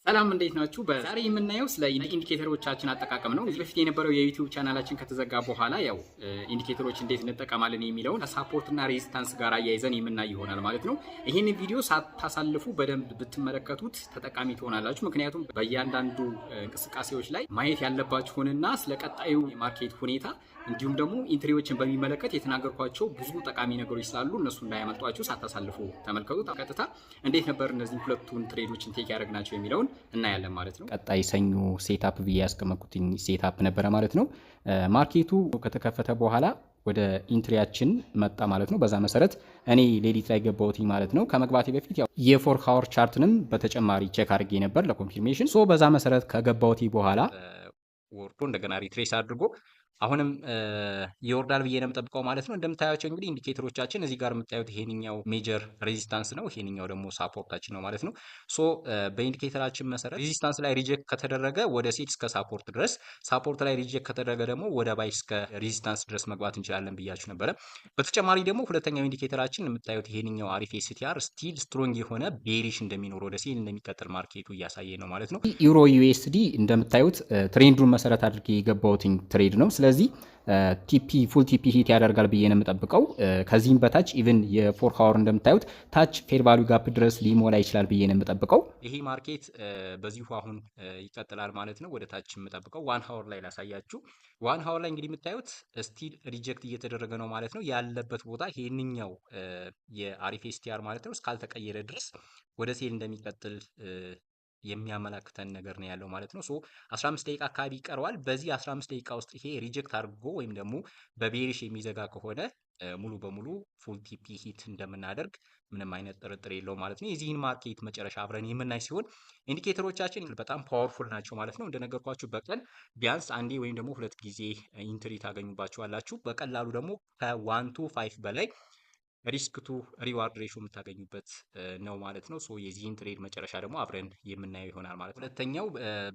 ሰላም እንዴት ናችሁ? በዛሬ የምናየው ስለ ኢንዲኬተሮቻችን አጠቃቀም ነው። እዚህ በፊት የነበረው የዩቲዩብ ቻናላችን ከተዘጋ በኋላ ያው ኢንዲኬተሮች እንዴት እንጠቀማለን የሚለውን ከሳፖርትና ሬዚስታንስ ጋር አያይዘን የምናይ ይሆናል ማለት ነው። ይህንን ቪዲዮ ሳታሳልፉ በደንብ ብትመለከቱት ተጠቃሚ ትሆናላችሁ። ምክንያቱም በእያንዳንዱ እንቅስቃሴዎች ላይ ማየት ያለባችሁንና ስለ ቀጣዩ የማርኬት ሁኔታ እንዲሁም ደግሞ ኢንትሪዎችን በሚመለከት የተናገርኳቸው ብዙ ጠቃሚ ነገሮች ስላሉ እነሱ እንዳያመልጧችሁ ሳታሳልፉ ተመልከቱት። ቀጥታ እንዴት ነበር እነዚህ ሁለቱን ትሬዶችን ቴክ ያደረግናቸው የሚለውን እናያለን ማለት ነው። ቀጣይ ሰኞ ሴታፕ ብዬ ያስቀመጥኩትኝ ሴታፕ ነበረ ማለት ነው። ማርኬቱ ከተከፈተ በኋላ ወደ ኢንትሪያችን መጣ ማለት ነው። በዛ መሰረት እኔ ሌሊት ላይ ገባሁትኝ ማለት ነው። ከመግባቴ በፊት ያው የፎር ሃወር ቻርትንም በተጨማሪ ቼክ አድርጌ ነበር ለኮንፊርሜሽን። ሶ በዛ መሰረት ከገባሁት በኋላ ወርዶ እንደገና ሪትሬስ አድርጎ አሁንም ይወርዳል ብዬ ነው የምጠብቀው ማለት ነው። እንደምታያቸው እንግዲህ ኢንዲኬተሮቻችን እዚህ ጋር የምታዩት ይሄንኛው ሜጀር ሬዚስታንስ ነው፣ ይሄንኛው ደግሞ ሳፖርታችን ነው ማለት ነው። ሶ በኢንዲኬተራችን መሰረት ሬዚስታንስ ላይ ሪጀክት ከተደረገ ወደ ሴት እስከ ሳፖርት ድረስ፣ ሳፖርት ላይ ሪጀክት ከተደረገ ደግሞ ወደ ባይ እስከ ሬዚስታንስ ድረስ መግባት እንችላለን ብያችሁ ነበረ። በተጨማሪ ደግሞ ሁለተኛው ኢንዲኬተራችን የምታዩት ይሄንኛው አሪፍ ኤስቲአር ስቲል ስትሮንግ የሆነ ቤሪሽ እንደሚኖር ወደ ሴል እንደሚቀጥል ማርኬቱ እያሳየ ነው ማለት ነው። ዩሮ ዩኤስዲ እንደምታዩት ትሬንዱን መሰረት አድርጌ የገባሁትኝ ትሬድ ነው። ስለዚህ ቲፒ ፉል ቲፒ ሂት ያደርጋል ብዬ ነው የምጠብቀው። ከዚህም በታች ኢቭን የፎር ሃወር እንደምታዩት ታች ፌር ቫልዩ ጋፕ ድረስ ሊሞላ ይችላል ብዬ ነው የምጠብቀው። ይሄ ማርኬት በዚሁ አሁን ይቀጥላል ማለት ነው። ወደ ታች የምጠብቀው ዋን ሃወር ላይ ላሳያችሁ። ዋን ሃወር ላይ እንግዲህ የምታዩት ስቲል ሪጀክት እየተደረገ ነው ማለት ነው። ያለበት ቦታ ይሄንኛው የአሪፍ ኤስቲአር ማለት ነው እስካልተቀየረ ድረስ ወደ ሴል እንደሚቀጥል የሚያመላክተን ነገር ነው ያለው ማለት ነው። ሶ 15 ደቂቃ አካባቢ ይቀረዋል። በዚህ 15 ደቂቃ ውስጥ ይሄ ሪጀክት አድርጎ ወይም ደግሞ በቤሪሽ የሚዘጋ ከሆነ ሙሉ በሙሉ ፉል ቲፒ ሂት እንደምናደርግ ምንም አይነት ጥርጥር የለው ማለት ነው። የዚህን ማርኬት መጨረሻ አብረን የምናይ ሲሆን ኢንዲኬተሮቻችን በጣም ፓወርፉል ናቸው ማለት ነው። እንደነገርኳችሁ በቀን ቢያንስ አንዴ ወይም ደግሞ ሁለት ጊዜ ኢንትሪ ታገኙባቸዋላችሁ። በቀላሉ ደግሞ ከ1 to 5 በላይ ሪስክ ቱ ሪዋርድ ሬሾ የምታገኙበት ነው ማለት ነው። ሶ የዚህን ትሬድ መጨረሻ ደግሞ አብረን የምናየው ይሆናል ማለት ነው። ሁለተኛው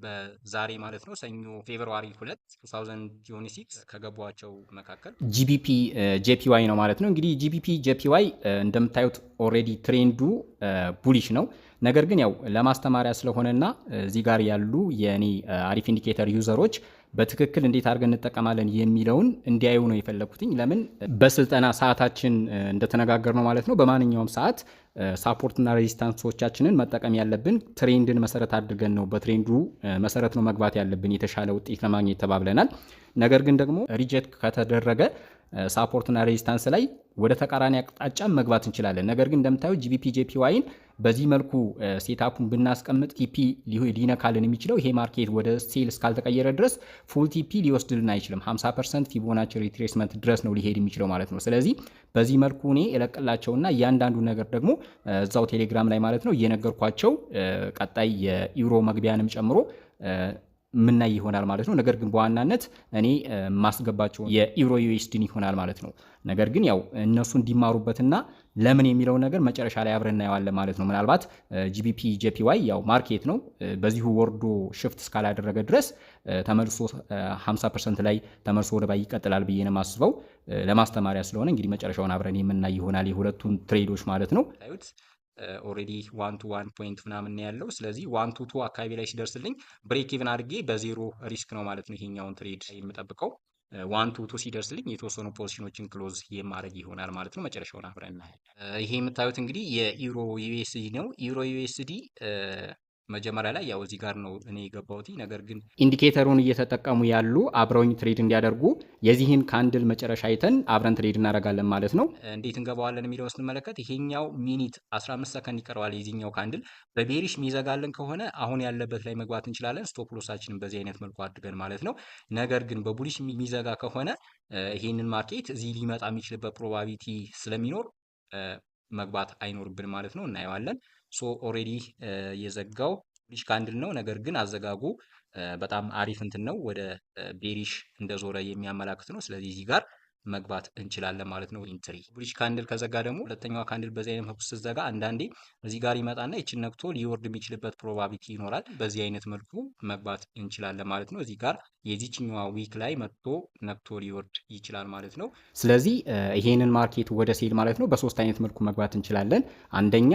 በዛሬ ማለት ነው ሰኞ ፌብሩዋሪ 2 2026 ከገቧቸው መካከል ጂቢፒ ጄፒዋይ ነው ማለት ነው። እንግዲህ ጂቢፒ ጄፒዋይ እንደምታዩት ኦልሬዲ ትሬንዱ ቡሊሽ ነው። ነገር ግን ያው ለማስተማሪያ ስለሆነና እዚህ ጋር ያሉ የኔ አሪፍ ኢንዲኬተር ዩዘሮች በትክክል እንዴት አድርገን እንጠቀማለን የሚለውን እንዲያዩ ነው የፈለኩትኝ። ለምን በስልጠና ሰዓታችን እንደተነጋገር ነው ማለት ነው በማንኛውም ሰዓት ሳፖርትና ሬዚስታንሶቻችንን መጠቀም ያለብን ትሬንድን መሰረት አድርገን ነው። በትሬንዱ መሰረት ነው መግባት ያለብን የተሻለ ውጤት ለማግኘት ተባብለናል። ነገር ግን ደግሞ ሪጀክት ከተደረገ ሳፖርትና ሬዚስታንስ ላይ ወደ ተቃራኒ አቅጣጫ መግባት እንችላለን። ነገር ግን እንደምታዩ ጂቢፒ ጄፒዋይን በዚህ መልኩ ሴታፑን ብናስቀምጥ ቲፒ ሊነካልን የሚችለው ይሄ ማርኬት ወደ ሴል እስካልተቀየረ ድረስ ፉል ቲፒ ሊወስድልን አይችልም። 50% ፊቦናቺ ሪትሬስመንት ድረስ ነው ሊሄድ የሚችለው ማለት ነው። ስለዚህ በዚህ መልኩ እኔ የለቅላቸውና እያንዳንዱ ነገር ደግሞ እዛው ቴሌግራም ላይ ማለት ነው እየነገርኳቸው ቀጣይ የዩሮ መግቢያንም ጨምሮ ምናይ ይሆናል ማለት ነው። ነገር ግን በዋናነት እኔ ማስገባቸው የዩሮ ዩኤስዲን ይሆናል ማለት ነው። ነገር ግን ያው እነሱ እንዲማሩበትና ለምን የሚለው ነገር መጨረሻ ላይ አብረን እናየዋለን ማለት ነው። ምናልባት ጂቢፒ ጄፒዋይ ያው ማርኬት ነው በዚሁ ወርዶ ሽፍት እስካላደረገ ድረስ ተመልሶ 50% ላይ ተመልሶ ወደ ባይ ይቀጥላል ብዬ ነው የማስበው። ለማስተማሪያ ስለሆነ እንግዲህ መጨረሻውን አብረን የምናይ ይሆናል የሁለቱን ትሬዶች ማለት ነው። ኦልሬዲ 1 to 1 ፖይንት ምናምን ያለው ስለዚህ 1 to 2 አካባቢ ላይ ሲደርስልኝ ብሬክ ኢቭን አድርጌ በዜሮ ሪስክ ነው ማለት ነው ይሄኛውን ትሬድ የምጠብቀው። 1 to 2 ሲደርስልኝ የተወሰኑ ፖዚሽኖችን ክሎዝ የማድረግ ይሆናል ማለት ነው። መጨረሻውን አብረን እናያለን። ይሄ የምታዩት እንግዲህ የዩሮ ዩኤስዲ ነው። ዩሮ ዩኤስዲ መጀመሪያ ላይ ያው እዚህ ጋር ነው እኔ የገባሁት። ነገር ግን ኢንዲኬተሩን እየተጠቀሙ ያሉ አብረውኝ ትሬድ እንዲያደርጉ የዚህን ካንድል መጨረሻ አይተን አብረን ትሬድ እናደርጋለን ማለት ነው። እንዴት እንገባዋለን የሚለውን ስንመለከት ይሄኛው ሚኒት 15 ሰከንድ ይቀረዋል። የዚህኛው ካንድል በቤሪሽ የሚዘጋልን ከሆነ አሁን ያለበት ላይ መግባት እንችላለን። ስቶፕ ሎሳችንን በዚህ አይነት መልኩ አድርገን ማለት ነው። ነገር ግን በቡሊሽ የሚዘጋ ከሆነ ይሄንን ማርኬት እዚህ ሊመጣ የሚችልበት ፕሮባቢሊቲ ስለሚኖር መግባት አይኖርብን ማለት ነው። እናየዋለን። ሶ ኦልሬዲ የዘጋው ቡሊሽ ካንድል ነው። ነገር ግን አዘጋጉ በጣም አሪፍ እንትን ነው፣ ወደ ቤሪሽ እንደዞረ የሚያመላክት ነው። ስለዚህ እዚህ ጋር መግባት እንችላለን ማለት ነው። ኢንትሪ ብሪጅ ካንድል ከዘጋ ደግሞ ሁለተኛዋ ካንድል በዚህ አይነት መልኩ ስትዘጋ አንዳንዴ እዚህ ጋር ይመጣና ይችን ነክቶ ሊወርድ የሚችልበት ፕሮባቢሊቲ ይኖራል። በዚህ አይነት መልኩ መግባት እንችላለን ማለት ነው። እዚህ ጋር የዚችኛዋ ዊክ ላይ መጥቶ ነክቶ ሊወርድ ይችላል ማለት ነው። ስለዚህ ይሄንን ማርኬት ወደ ሴል ማለት ነው በሶስት አይነት መልኩ መግባት እንችላለን። አንደኛ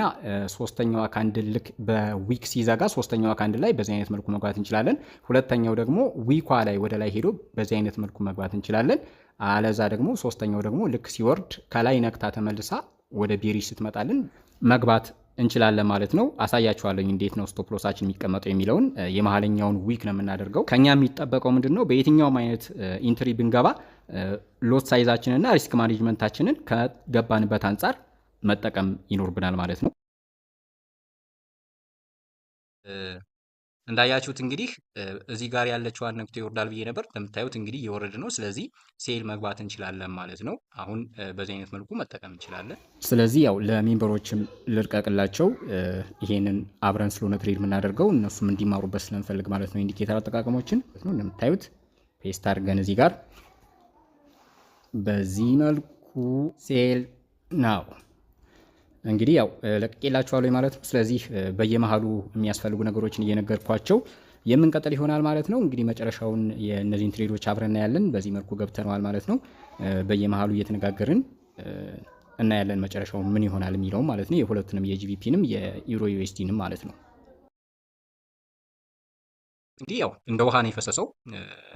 ሶስተኛዋ ካንድል ልክ በዊክ ሲዘጋ ሶስተኛዋ ካንድል ላይ በዚህ አይነት መልኩ መግባት እንችላለን። ሁለተኛው ደግሞ ዊኳ ላይ ወደ ላይ ሄዶ በዚህ አይነት መልኩ መግባት እንችላለን። አለዛ ደግሞ ሶስተኛው ደግሞ ልክ ሲወርድ ከላይ ነክታ ተመልሳ ወደ ቤሪሽ ስትመጣልን መግባት እንችላለን ማለት ነው። አሳያችኋለሁ እንዴት ነው ስቶፕ ሎሳችን የሚቀመጠው የሚለውን። የመሀለኛውን ዊክ ነው የምናደርገው። ከኛ የሚጠበቀው ምንድን ነው? በየትኛውም አይነት ኢንትሪ ብንገባ ሎት ሳይዛችንና ሪስክ ማኔጅመንታችንን ከገባንበት አንጻር መጠቀም ይኖርብናል ማለት ነው። እንዳያችሁት እንግዲህ እዚህ ጋር ያለችዋን ነክቶ ይወርዳል ብዬ ነበር። እንደምታዩት እንግዲህ እየወረደ ነው። ስለዚህ ሴል መግባት እንችላለን ማለት ነው። አሁን በዚህ አይነት መልኩ መጠቀም እንችላለን። ስለዚህ ያው ለሜምበሮችም ልርቀቅላቸው ይሄንን አብረን ስለሆነ ትሬድ የምናደርገው እነሱም እንዲማሩበት ስለንፈልግ ማለት ነው። ኢንዲኬተር አጠቃቀሞችን ነው እንደምታዩት ፔስት አድርገን እዚህ ጋር በዚህ መልኩ ሴል ናው እንግዲህ ያው ለቅቄላችኋለሁ ማለት ነው። ስለዚህ በየመሃሉ የሚያስፈልጉ ነገሮችን እየነገርኳቸው የምንቀጥል ይሆናል ማለት ነው። እንግዲህ መጨረሻውን የእነዚህን ትሬዶች አብረን እናያለን። በዚህ መልኩ ገብተነዋል ማለት ነው። በየመሃሉ እየተነጋገርን እናያለን መጨረሻው ምን ይሆናል የሚለው ማለት ነው። የሁለቱንም የጂቢፒንም የዩሮ ዩኤስዲንም ማለት ነው። እንግዲህ ያው እንደ ውሃ ነው የፈሰሰው።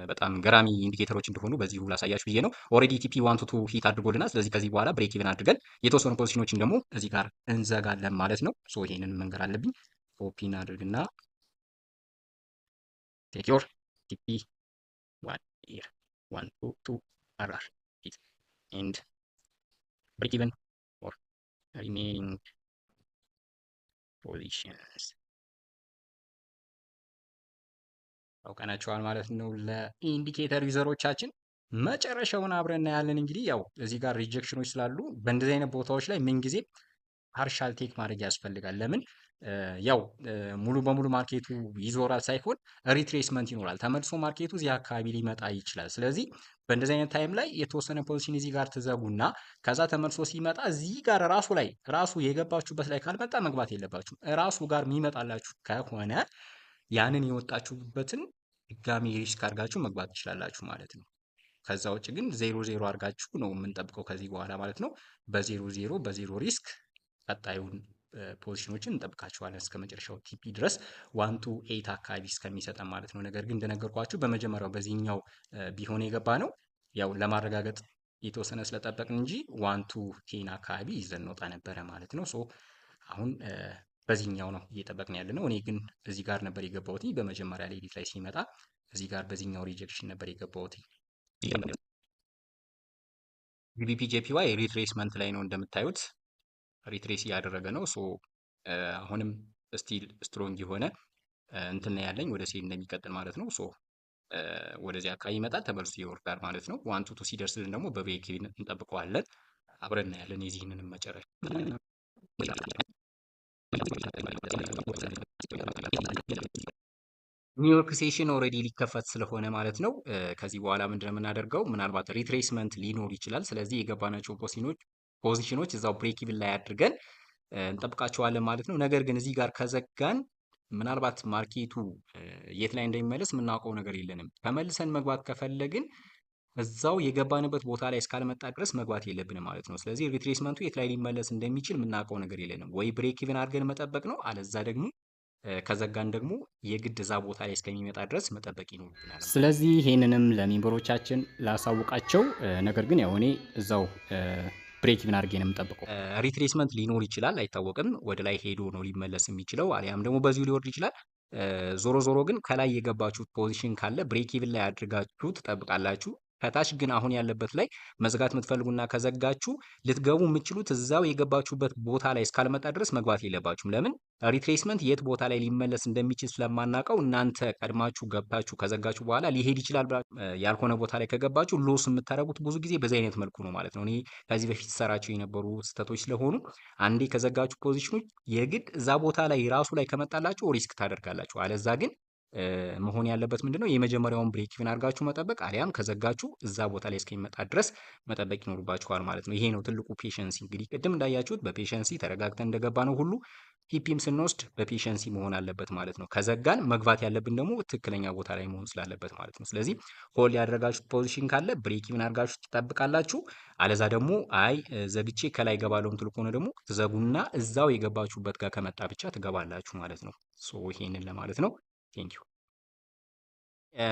በጣም ገራሚ ኢንዲኬተሮች እንደሆኑ በዚሁ ላሳያችሁ ብዬ ነው። ኦልሬዲ ቲፒ 1 2 ሂት አድርጎልናል። ስለዚህ ከዚህ በኋላ ብሬክ ኢቭን አድርገን የተወሰኑ ፖዚሽኖችን ደግሞ እዚህ ጋር እንዘጋለን ማለት ነው። ሶ ይሄንን መንገር አለብኝ። ኮፒን አድርግና ቴክ ዮር ቲፒ 1 ሂር 1 2 2 አር ሂት ኤንድ ብሬክ ኢቭን ፎር ሪሜይኒንግ ፖዚሽንስ አውቀናቸዋል ማለት ነው። ለኢንዲኬተር ዩዘሮቻችን መጨረሻውን አብረን እናያለን። እንግዲህ ያው እዚህ ጋር ሪጀክሽኖች ስላሉ በእንደዚህ አይነት ቦታዎች ላይ ምንጊዜ ፓርሻል ቴክ ማድረግ ያስፈልጋል። ለምን ያው ሙሉ በሙሉ ማርኬቱ ይዞራል ሳይሆን ሪትሬስመንት ይኖራል። ተመልሶ ማርኬቱ እዚህ አካባቢ ሊመጣ ይችላል። ስለዚህ በእንደዚህ አይነት ታይም ላይ የተወሰነ ፖዚሽን እዚህ ጋር ትዘጉና ከዛ ተመልሶ ሲመጣ እዚህ ጋር ራሱ የገባችሁበት ላይ ካልመጣ መግባት የለባችሁም። ራሱ ጋር የሚመጣላችሁ ከሆነ ያንን የወጣችሁበትን ድጋሚ ሪስክ አድርጋችሁ መግባት ትችላላችሁ ማለት ነው። ከዛ ውጭ ግን 0-0 አድርጋችሁ ነው የምንጠብቀው ከዚህ በኋላ ማለት ነው። በ0-0 በዜሮ ሪስክ ቀጣዩን ፖዚሽኖችን እንጠብቃቸዋለን እስከ መጨረሻው ቲፒ ድረስ 1 to 8 አካባቢ እስከሚሰጠን ማለት ነው። ነገር ግን እንደነገርኳችሁ በመጀመሪያው በዚህኛው ቢሆን የገባ ነው ያው ለማረጋገጥ የተወሰነ ስለጠበቅን እንጂ 1 to 10 አካባቢ ይዘን እንወጣ ነበረ ማለት ነው። ሶ አሁን በዚህኛው ነው እየጠበቅን ያለ ነው። እኔ ግን እዚህ ጋር ነበር የገባሁት በመጀመሪያ ሌሊት ላይ ሲመጣ እዚህ ጋር በዚህኛው ሪጀክሽን ነበር የገባሁት። ጂቢፒ ጄፒዋይ ሪትሬስመንት ላይ ነው እንደምታዩት ሪትሬስ እያደረገ ነው። ሶ አሁንም ስቲል ስትሮንግ የሆነ እንትን ያለኝ ወደ ሴል እንደሚቀጥል ማለት ነው። ሶ ወደዚህ አካባቢ ይመጣል ተመልሶ ይወርዳል ማለት ነው። 1 to 2 ሲደርስልን ደግሞ በቤክ እንጠብቀዋለን። አብረን እናያለን የዚህንንም መጨረሻ። ኒውዮርክ ሴሽን ኦልሬዲ ሊከፈት ስለሆነ ማለት ነው። ከዚህ በኋላ ምንድን ነው የምናደርገው? ምናልባት ሪትሬስመንት ሊኖር ይችላል። ስለዚህ የገባናቸው ፖዚሽኖች እዛው ብሬክ ኢቭን ላይ አድርገን እንጠብቃቸዋለን ማለት ነው። ነገር ግን እዚህ ጋር ከዘጋን ምናልባት ማርኬቱ የት ላይ እንደሚመለስ የምናውቀው ነገር የለንም። ተመልሰን መግባት ከፈለግን እዛው የገባንበት ቦታ ላይ እስካልመጣ ድረስ መግባት የለብንም ማለት ነው። ስለዚህ ሪትሬስመንቱ የት ላይ ሊመለስ እንደሚችል የምናውቀው ነገር የለንም። ወይ ብሬክ ኢቭን አድርገን መጠበቅ ነው፣ አለዛ ደግሞ ከዘጋን ደግሞ የግድ እዛ ቦታ ላይ እስከሚመጣ ድረስ መጠበቅ ይኖርብናል። ስለዚህ ይሄንንም ለሜምበሮቻችን ላሳውቃቸው። ነገር ግን ያው እኔ እዛው ብሬክ ኢቭን አድርጌ ነው የምጠብቀው። ሪትሬስመንት ሊኖር ይችላል፣ አይታወቅም። ወደ ላይ ሄዶ ነው ሊመለስ የሚችለው፣ አሊያም ደግሞ በዚሁ ሊወርድ ይችላል። ዞሮ ዞሮ ግን ከላይ የገባችሁት ፖዚሽን ካለ ብሬክ ኢቭን ላይ አድርጋችሁ ትጠብቃላችሁ። ከታች ግን አሁን ያለበት ላይ መዝጋት የምትፈልጉና ከዘጋችሁ ልትገቡ የምትችሉት እዛው የገባችሁበት ቦታ ላይ እስካልመጣ ድረስ መግባት የለባችሁም። ለምን ሪትሬስመንት የት ቦታ ላይ ሊመለስ እንደሚችል ስለማናውቀው እናንተ ቀድማችሁ ገብታችሁ ከዘጋችሁ በኋላ ሊሄድ ይችላል ያልሆነ ቦታ ላይ ከገባችሁ ሎስ የምታደርጉት ብዙ ጊዜ በዚህ አይነት መልኩ ነው ማለት ነው። እኔ ከዚህ በፊት ሰራቸው የነበሩ ስህተቶች ስለሆኑ አንዴ ከዘጋችሁ ፖዚሽኖች የግድ እዛ ቦታ ላይ ራሱ ላይ ከመጣላችሁ ሪስክ ታደርጋላችሁ። አለዛ ግን መሆን ያለበት ምንድነው የመጀመሪያውን ብሬክ ኢቭን አድርጋችሁ መጠበቅ አሊያም ከዘጋችሁ እዛ ቦታ ላይ እስከሚመጣ ድረስ መጠበቅ ይኖርባችኋል ማለት ነው። ይሄ ነው ትልቁ ፔሸንሲ። እንግዲህ ቅድም እንዳያችሁት በፔሸንሲ ተረጋግተን እንደገባ ነው ሁሉ ቲፒም ስንወስድ በፔሸንሲ መሆን አለበት ማለት ነው። ከዘጋን መግባት ያለብን ደግሞ ትክክለኛ ቦታ ላይ መሆን ስላለበት ማለት ነው። ስለዚህ ሆልድ ያደረጋችሁት ፖዚሽን ካለ ብሬክ ኢቭን አድርጋችሁ ትጠብቃላችሁ። አለዛ ደግሞ አይ ዘግቼ ከላይ ገባለሁ ምትሉ ከሆነ ደግሞ ትዘጉና እዛው የገባችሁበት ጋር ከመጣ ብቻ ትገባላችሁ ማለት ነው። ሶ ይሄንን ለማለት ነው። ቴንክ ዩ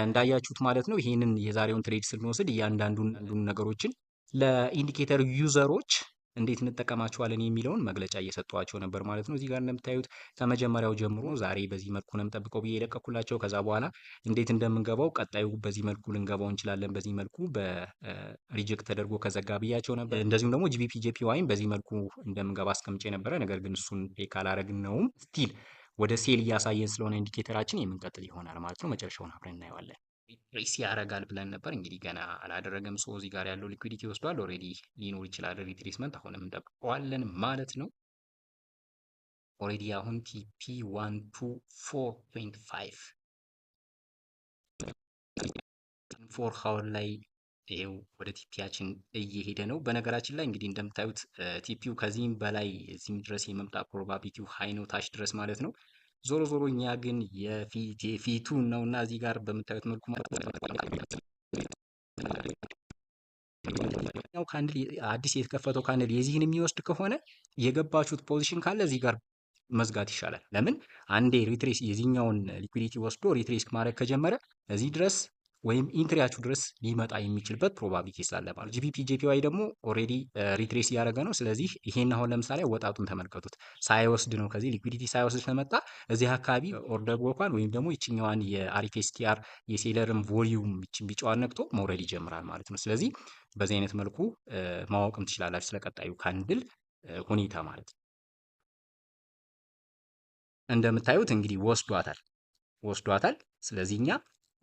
እንዳያችሁት ማለት ነው። ይሄንን የዛሬውን ትሬድ ስንወስድ እያንዳንዱን ነገሮችን ለኢንዲኬተር ዩዘሮች እንዴት እንጠቀማቸዋለን የሚለውን መግለጫ እየሰጠዋቸው ነበር ማለት ነው። እዚህ ጋር እንደምታዩት ከመጀመሪያው ጀምሮ ዛሬ በዚህ መልኩ ነው የምጠብቀው ብዬ የለቀኩላቸው። ከዛ በኋላ እንዴት እንደምንገባው ቀጣዩ በዚህ መልኩ ልንገባው እንችላለን፣ በዚህ መልኩ በሪጀክት ተደርጎ ከዘጋ ብያቸው ነበር። እንደዚሁም ደግሞ ጂቢፒ ጄፒዋይም በዚህ መልኩ እንደምንገባ አስቀምጬ ነበረ። ነገር ግን እሱን ፔክ አላረግን ነውም ስቲል ወደ ሴል እያሳየን ስለሆነ ኢንዲኬተራችን የምንቀጥል ይሆናል ማለት ነው። መጨረሻውን አብረን እናየዋለን። ሪትሬስ ያደርጋል ብለን ነበር፣ እንግዲህ ገና አላደረገም። ሶ እዚህ ጋር ያለው ሊኩዊዲቲ ወስዷል። ኦልሬዲ ሊኖር ይችላል ሪትሬስመንት፣ አሁንም እንጠብቀዋለን ማለት ነው። ኦልሬዲ አሁን ቲፒ 124.5 ፎር ሀወር ላይ ይሄው ወደ ቲፒያችን እየሄደ ነው። በነገራችን ላይ እንግዲህ እንደምታዩት ቲፒው ከዚህም በላይ እዚህም ድረስ የመምጣት ፕሮባቢሊቲው ሃይ ነው፣ ታች ድረስ ማለት ነው። ዞሮ ዞሮ እኛ ግን የፊቱ ነው እና እዚህ ጋር በምታዩት መልኩ ካንድል አዲስ የተከፈተው ካንድል የዚህን የሚወስድ ከሆነ የገባችሁት ፖዚሽን ካለ እዚህ ጋር መዝጋት ይሻላል። ለምን አንዴ ሪትሬስ የዚህኛውን ሊኩዊዲቲ ወስዶ ሪትሬስ ማድረግ ከጀመረ እዚህ ድረስ ወይም ኢንትሪያችሁ ድረስ ሊመጣ የሚችልበት ፕሮባቢሊቲ ስላለ ማለት ጂቢፒ ጄፒዋይ ደግሞ ኦልሬዲ ሪትሬስ እያደረገ ነው። ስለዚህ ይሄን አሁን ለምሳሌ ወጣቱን ተመልከቱት፣ ሳይወስድ ነው ከዚህ ሊኩዊዲቲ ሳይወስድ ስለመጣ እዚህ አካባቢ ኦርደር ቦኳን ወይም ደግሞ ይችኛዋን የአርኤፍኤስቲአር የሴለርም ቮሊዩም ይችን ቢጫዋን ነክቶ መውረድ ይጀምራል ማለት ነው። ስለዚህ በዚህ አይነት መልኩ ማወቅም ትችላላችሁ ስለቀጣዩ ካንድል ሁኔታ ማለት ነው። እንደምታዩት እንግዲህ ወስዷታል። ስለዚህ እኛ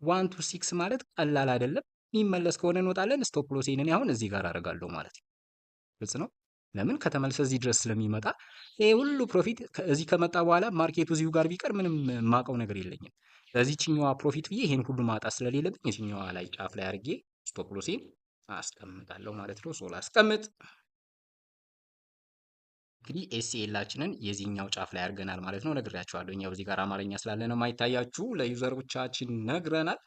1 to 6 ማለት ቀላል አይደለም። የሚመለስ ከሆነ እንወጣለን። ስቶፕ ሎሴንን አሁን እዚህ ጋር አደርጋለሁ ማለት ነው። ግልጽ ነው። ለምን ከተመለሰ እዚህ ድረስ ስለሚመጣ ይሄ ሁሉ ፕሮፊት እዚህ ከመጣ በኋላ ማርኬቱ እዚሁ ጋር ቢቀር ምንም የማውቀው ነገር የለኝም። ለዚህኛዋ ፕሮፊት ብዬ ይሄን ሁሉ ማጣት ስለሌለብኝ የትኛዋ ላይ ጫፍ ላይ አድርጌ ስቶፕ ሎሴን አስቀምጣለሁ ማለት ነው። ሶላ አስቀምጥ። እንግዲህ ኤስኤላችንን የዚህኛው ጫፍ ላይ አድርገናል ማለት ነው። ነግሬያችኋለሁ። እኛው እዚህ ጋር አማርኛ ስላለ ነው የማይታያችሁ፣ ለዩዘሮቻችን ነግረናል።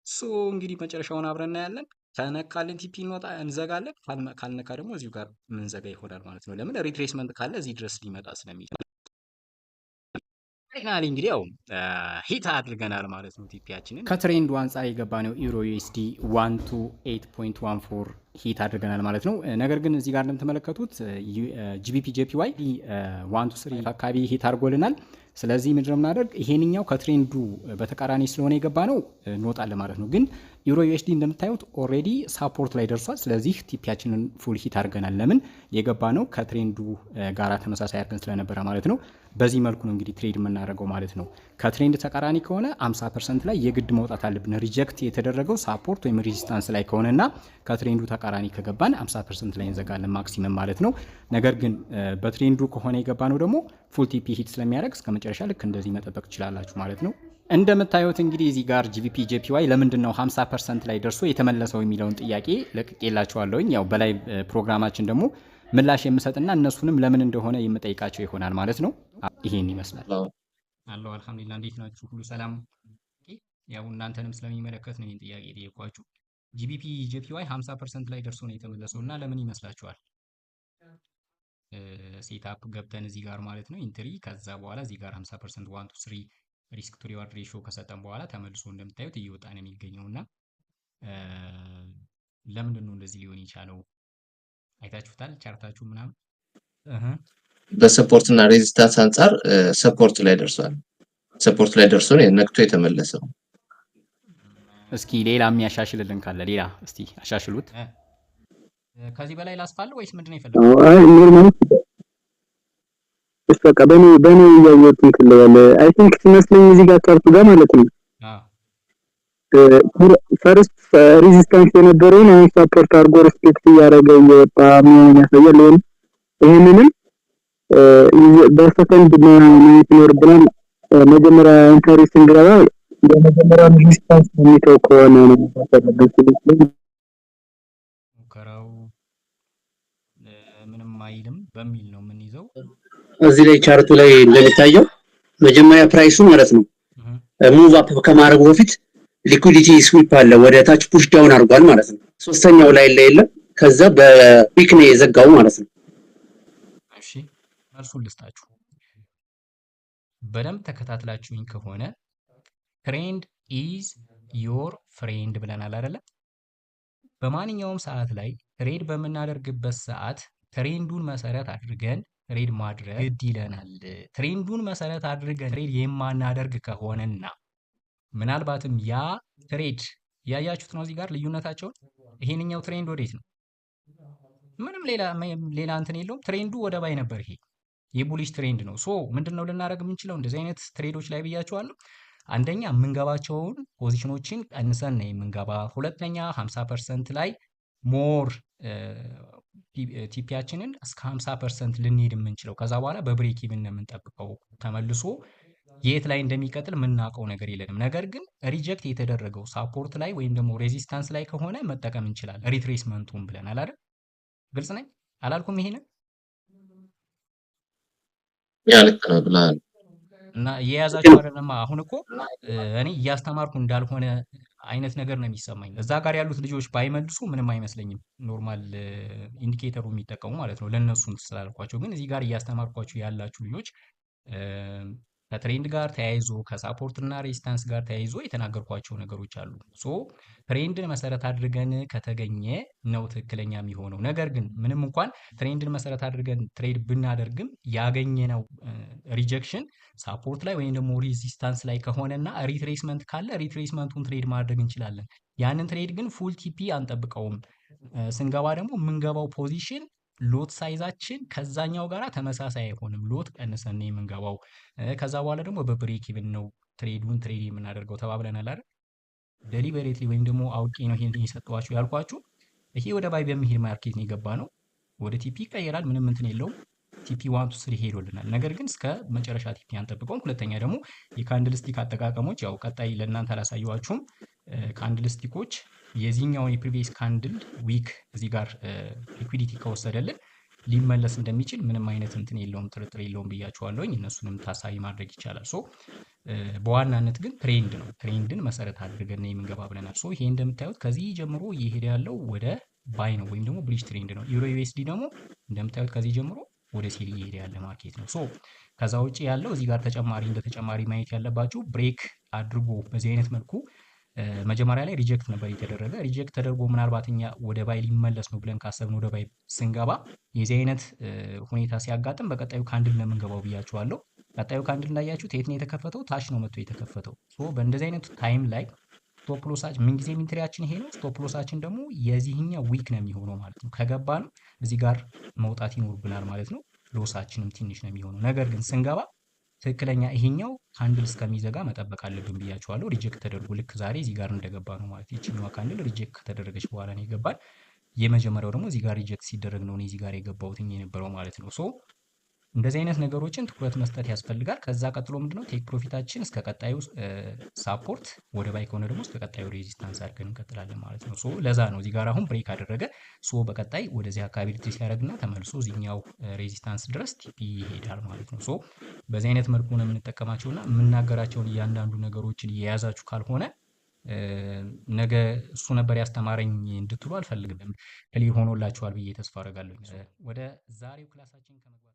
ሶ እንግዲህ መጨረሻውን አብረን እናያለን። ከነካልን ቲፒ እንወጣ እንዘጋለን፣ ካልነካ ደግሞ እዚሁ ጋር ምንዘጋ ይሆናል ማለት ነው። ለምን ሪትሬስመንት ካለ እዚህ ድረስ ሊመጣ ስለሚችል ፋይናሊ እንግዲህ ያው ሂት አድርገናል ማለት ነው። ቲፒያችንን ከትሬንዱ አንጻር የገባ ነው ዩሮ ዩኤስዲ 128.14 ሂት አድርገናል ማለት ነው። ነገር ግን እዚህ ጋር እንደምትመለከቱት ጂቢፒ ጄፒዋይ 123 አካባቢ ሂት አድርጎልናል። ስለዚህ ምንድነው የምናደርግ ይሄንኛው ከትሬንዱ በተቃራኒ ስለሆነ የገባ ነው እንወጣለን ማለት ነው። ግን ዩሮ ዩኤስዲ እንደምታዩት ኦልሬዲ ሳፖርት ላይ ደርሷል። ስለዚህ ቲፒያችንን ፉል ሂት አድርገናል። ለምን የገባ ነው ከትሬንዱ ጋራ ተመሳሳይ አድርገን ስለነበረ ማለት ነው። በዚህ መልኩ ነው እንግዲህ ትሬድ የምናደርገው ማለት ነው። ከትሬንድ ተቃራኒ ከሆነ 50% ላይ የግድ መውጣት አለብን። ሪጀክት የተደረገው ሳፖርት ወይም ሬዚስታንስ ላይ ከሆነና ከትሬንዱ ተቃራኒ ከገባን 50% ላይ እንዘጋለን ማክሲመም ማለት ነው። ነገር ግን በትሬንዱ ከሆነ የገባ ነው ደግሞ ፉል ቲፒ ሂት ስለሚያደርግ እስከ መጨረሻ ልክ እንደዚህ መጠበቅ ትችላላችሁ ማለት ነው። እንደምታዩት እንግዲህ እዚህ ጋር ጂቢፒ ጄፒዋይ ለምንድን ነው 50% ላይ ደርሶ የተመለሰው የሚለውን ጥያቄ ለቅቄላችኋለሁኝ። ያው በላይ ፕሮግራማችን ደግሞ ምላሽ የምሰጥና እነሱንም ለምን እንደሆነ የምጠይቃቸው ይሆናል ማለት ነው። ይሄን ይመስላል። አለው አልሐምዱሊላህ። እንዴት ናችሁ? ሁሉ ሰላም? ያው እናንተንም ስለሚመለከት ነው ይሄን ጥያቄ የጠየኳችሁ። ጂቢፒ ጄፒዋይ 50% ላይ ደርሶ ነው የተመለሰው እና ለምን ይመስላችኋል? ሴትአፕ ገብተን እዚህ ጋር ማለት ነው ኢንትሪ፣ ከዛ በኋላ እዚህ ጋር 50% 1 to 3 ሪስክ ቱ ሪዋርድ ሬሾ ከሰጠን በኋላ ተመልሶ እንደምታዩት እየወጣ ነው የሚገኘው እና ለምንድን ነው እንደዚህ ሊሆን የቻለው? አይታችሁታል ቻርታችሁ ምናምን በሰፖርት እና ሬዚስታንስ አንፃር ሰፖርት ላይ ደርሷል። ሰፖርት ላይ ደርሶ ነው ነክቶ የተመለሰው። እስኪ ሌላ የሚያሻሽልልን ካለ ሌላ እስቲ አሻሽሉት። ከዚህ በላይ ላስፋል ወይስ ምንድነው የፈለገው? አይ ኖርማል በቃ በኔ ያየሁት እንክለዋለ አይ ቲንክ ሲመስለኝ እዚህ ጋር ቻርቱ ጋር ማለት ነው። ፈርስት ሬዚስታንስ የነበረውን አሁን ሰፖርት አድርጎ ሪስፔክት እያደረገ እየወጣ መሆኑን ያሳያል። ይሄንንም በሰከንድ ማየት ይኖርብናል። መጀመሪያ ኢንተሪ ስንገባ በመጀመሪያ ሬዚስታንስ የሚተው ከሆነ ነው የሚታሰበው። ሙከራው ምንም አይልም በሚል ነው የምንይዘው። እዚህ ላይ ቻርቱ ላይ እንደሚታየው መጀመሪያ ፕራይሱ ማለት ነው ሙቭ አፕ ከማድረጉ በፊት ሊኩዊዲቲ ስዊፕ አለ ወደ ታች ፑሽ ዳውን አድርጓል ማለት ነው። ሶስተኛው ላይ የለም። ከዛ በፒክ ነው የዘጋው ማለት ነው። እሺ መልሱን ልስጣችሁ። በደንብ ተከታትላችሁኝ ከሆነ ትሬንድ ኢዝ ዮር ፍሬንድ ብለናል አይደለ? በማንኛውም ሰዓት ላይ ትሬድ በምናደርግበት ሰዓት ትሬንዱን መሰረት አድርገን ትሬድ ማድረግ ግድ ይለናል። ትሬንዱን መሰረት አድርገን ትሬድ የማናደርግ ከሆነና ምናልባትም ያ ትሬድ ያያችሁት ነው እዚህ ጋር ልዩነታቸውን። ይሄንኛው ትሬንድ ወዴት ነው? ምንም ሌላ እንትን የለውም። ትሬንዱ ወደ ባይ ነበር። ይሄ የቡሊሽ ትሬንድ ነው። ሶ ምንድነው ልናደርግ የምንችለው እንደዚህ አይነት ትሬዶች ላይ ብያቸዋለሁ። አንደኛ የምንገባቸውን ፖዚሽኖችን ቀንሰን ነው የምንገባ። ሁለተኛ 50% ላይ ሞር ቲፒያችንን እስከ 50% ልንሄድ የምንችለው ከዛ በኋላ በብሬክ ኢቭን ነው የምንጠብቀው። ተመልሶ የት ላይ እንደሚቀጥል የምናውቀው ነገር የለንም። ነገር ግን ሪጀክት የተደረገው ሳፖርት ላይ ወይም ደግሞ ሬዚስታንስ ላይ ከሆነ መጠቀም እንችላለን። ሪትሬስመንቱን ብለናል አይደል? ግልጽ ነኝ አላልኩም? ይሄንን ያልክ ነው ብለሃል እና እየያዛችሁ አይደለም። አሁን እኮ እኔ እያስተማርኩ እንዳልሆነ አይነት ነገር ነው የሚሰማኝ። እዛ ጋር ያሉት ልጆች ባይመልሱ ምንም አይመስለኝም። ኖርማል ኢንዲኬተሩ የሚጠቀሙ ማለት ነው ለእነሱ ስላልኳቸው። ግን እዚህ ጋር እያስተማርኳችሁ ያላችሁ ልጆች ከትሬንድ ጋር ተያይዞ ከሳፖርት እና ሬዚስታንስ ጋር ተያይዞ የተናገርኳቸው ነገሮች አሉ። ሶ ትሬንድን መሰረት አድርገን ከተገኘ ነው ትክክለኛ የሚሆነው። ነገር ግን ምንም እንኳን ትሬንድን መሰረት አድርገን ትሬድ ብናደርግም ያገኘነው ሪጀክሽን ሳፖርት ላይ ወይም ደግሞ ሬዚስታንስ ላይ ከሆነና ሪትሬስመንት ካለ ሪትሬስመንቱን ትሬድ ማድረግ እንችላለን። ያንን ትሬድ ግን ፉል ቲፒ አንጠብቀውም። ስንገባ ደግሞ የምንገባው ፖዚሽን ሎት ሳይዛችን ከዛኛው ጋራ ተመሳሳይ አይሆንም። ሎት ቀንሰን ነው የምንገባው። ከዛ በኋላ ደግሞ በብሬክ ኢቭን ነው ትሬዱን ትሬድ የምናደርገው ተባብለናል አይደል? ዴሊበሬትሊ ወይም ደግሞ አውቄ ነው ይሄን እየሰጠኋችሁ ያልኳችሁ። ይሄ ወደ ባይ በሚሄድ ማርኬት ነው የገባ ነው። ወደ ቲፒ ይቀየራል፣ ምንም እንትን የለውም። ቲፒ 1 2 3 ሄዶልናል። ነገር ግን እስከ መጨረሻ ቲፒ አንጠብቀውም። ሁለተኛ ደግሞ የካንድል ስቲክ አጠቃቀሞች ያው ቀጣይ ለእናንተ አላሳየኋችሁም። ካንድል ስቲኮች የዚህኛውን የፕሪቪየስ ካንድል ዊክ እዚህ ጋር ሊኩዊዲቲ ከወሰደልን ሊመለስ እንደሚችል ምንም አይነት እንትን የለውም፣ ጥርጥር የለውም ብያችኋለሁኝ። እነሱንም ታሳቢ ማድረግ ይቻላል። ሶ በዋናነት ግን ትሬንድ ነው። ትሬንድን መሰረት አድርገን ነው የምንገባ ብለናል። ሶ ይሄ እንደምታዩት ከዚህ ጀምሮ እየሄደ ያለው ወደ ባይ ነው ወይም ደግሞ ብሊች ትሬንድ ነው። ዩሮ ዩኤስዲ ደግሞ እንደምታዩት ከዚህ ጀምሮ ወደ ሴል እየሄደ ያለ ማርኬት ነው። ሶ ከዛ ውጭ ያለው እዚህ ጋር እንደ ተጨማሪ ማየት ያለባችሁ ብሬክ አድርጎ በዚህ አይነት መልኩ መጀመሪያ ላይ ሪጀክት ነበር የተደረገ። ሪጀክት ተደርጎ ምናልባት እኛ ወደ ባይ ሊመለስ ነው ብለን ካሰብን ወደ ባይ ስንገባ የዚህ አይነት ሁኔታ ሲያጋጥም በቀጣዩ ካንድል ነው የምንገባው ብያችኋለሁ። ቀጣዩ ካንድል እንዳያችሁት የት ነው የተከፈተው? ታች ነው መጥቶ የተከፈተው። ሶ በእንደዚህ አይነት ታይም ላይ ስቶፕ ሎሳችን ምንጊዜም ኢንትሪያችን ይሄ ነው። ስቶፕ ሎሳችን ደግሞ የዚህኛው ዊክ ነው የሚሆነው ማለት ነው። ከገባን እዚህ ጋር መውጣት ይኖርብናል ማለት ነው። ሎሳችንም ትንሽ ነው የሚሆነው። ነገር ግን ስንገባ ትክክለኛ ይሄኛው ካንድል እስከሚዘጋ መጠበቅ አለብን ብያችኋለሁ። ሪጀክት ተደርጎ ልክ ዛሬ እዚህ ጋር እንደገባ ነው ማለት ይችኛዋ ካንድል ሪጀክት ከተደረገች በኋላ ነው የገባን። የመጀመሪያው ደግሞ እዚህ ጋር ሪጀክት ሲደረግ ነው እዚህ ጋር የገባሁት የነበረው ማለት ነው። ሶ እንደዚህ አይነት ነገሮችን ትኩረት መስጠት ያስፈልጋል። ከዛ ቀጥሎ ምንድነው ቴክ ፕሮፊታችን እስከ ቀጣዩ ሳፖርት ወደ ባይ ከሆነ ደግሞ እስከ ቀጣዩ ሬዚስታንስ አድርገን እንቀጥላለን ማለት ነው። ሶ ለዛ ነው እዚህ ጋር አሁን ብሬክ አደረገ። ሶ በቀጣይ ወደዚህ አካባቢ ሪትሬስ ያደርግና ተመልሶ እዚህኛው ሬዚስታንስ ድረስ ቲፒ ይሄዳል ማለት ነው። ሶ በዚህ አይነት መልኩ ነው የምንጠቀማቸውና የምናገራቸውን እያንዳንዱ ነገሮችን እየያዛችሁ ካልሆነ ነገ እሱ ነበር ያስተማረኝ እንድትሉ አልፈልግም። ክሊር ሆኖላችኋል ብዬ ተስፋ አደርጋለሁ። ወደ ዛሬው ክላሳችን ከመግባት